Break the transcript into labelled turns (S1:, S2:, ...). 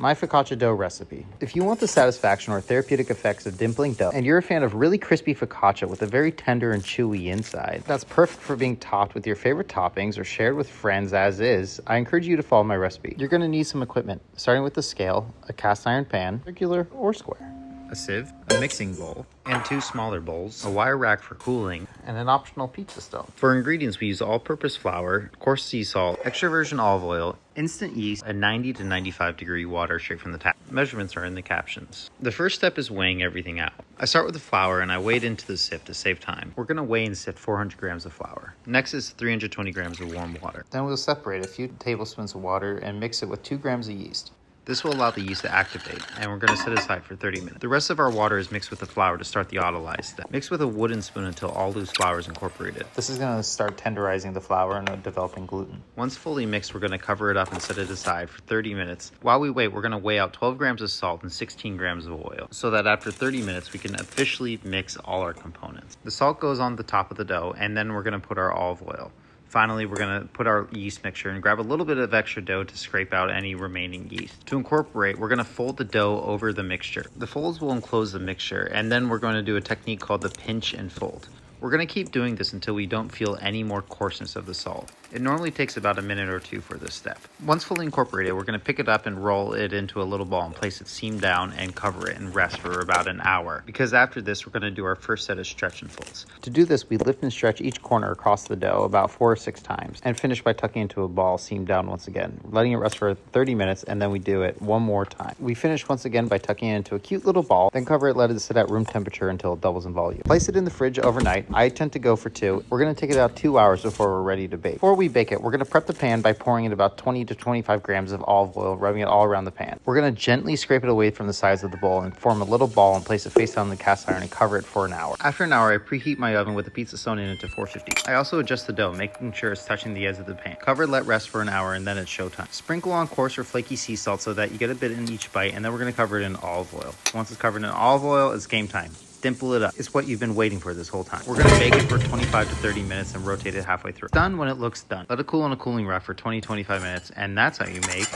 S1: My focaccia dough recipe. If you want the satisfaction or therapeutic effects of dimpling dough, and you're a fan of really crispy focaccia with a very tender and chewy inside, that's perfect for being topped with your favorite toppings or shared with friends as is, I encourage you to follow my recipe. You're going to need some equipment, starting with the scale, a cast iron pan, circular or square, a sieve, a mixing bowl, and 2 smaller bowls, a wire rack for cooling, and an optional pizza stone. For ingredients, we use all-purpose flour, coarse sea salt, extra virgin olive oil, instant yeast, and 90 to 95 degree water straight from the tap. Measurements are in the captions. The first step is weighing everything out. I start with the flour and I weigh it into the sieve to save time. We're going to weigh and sift 400 grams of flour. Next is 320 grams of warm water. Then we'll separate a few tablespoons of water and mix it with 2 grams of yeast. This will allow the yeast to activate, and we're going to set aside for 30 minutes. The rest of our water is mixed with the flour to start the autolyze step. Mix with a wooden spoon until all loose flour is incorporated. This is going to start tenderizing the flour and developing gluten. Once fully mixed, we're going to cover it up and set it aside for 30 minutes. While we wait, we're going to weigh out 12 grams of salt and 16 grams of oil, so that after 30 minutes, we can officially mix all our components. The salt goes on the top of the dough, and then we're going to put our olive oil. Finally, we're going to put our yeast mixture and grab a little bit of extra dough to scrape out any remaining yeast. To incorporate, we're going to fold the dough over the mixture. The folds will enclose the mixture, and then we're going to do a technique called the pinch and fold. We're going to keep doing this until we don't feel any more coarseness of the salt. It normally takes about a minute or 2 for this step. Once fully incorporated, we're going to pick it up and roll it into a little ball and place it seam down and cover it and rest for about an hour. Because after this, we're going to do our first set of stretch and folds. To do this, we lift and stretch each corner across the dough about 4 or 6 times and finish by tucking into a ball seam down once again, letting it rest for 30 minutes, and then we do it one more time. We finish once again by tucking it into a cute little ball, then cover it, let it sit at room temperature until it doubles in volume. Place it in the fridge overnight. I tend to go for 2. We're going to take it out 2 hours before we're ready to bake. Before we bake it, we're going to prep the pan by pouring in about 20 to 25 grams of olive oil, rubbing it all around the pan. We're going to gently scrape it away from the sides of the bowl and form a little ball and place it face down on the cast iron and cover it for an hour. After an hour, I preheat my oven with a pizza stone in it to 450. I also adjust the dough, making sure it's touching the edge of the pan. Cover, let rest for an hour, and then it's showtime. Sprinkle on coarse or flaky sea salt so that you get a bit in each bite, and then we're going to cover it in olive oil. Once it's covered in olive oil, it's game time. Dimple it up. It's what you've been waiting for this whole time. We're going to bake it for 25 to 30 minutes and rotate it halfway through. It's done when it looks done. Let it cool on a cooling rack for 20-25 minutes, and that's how you make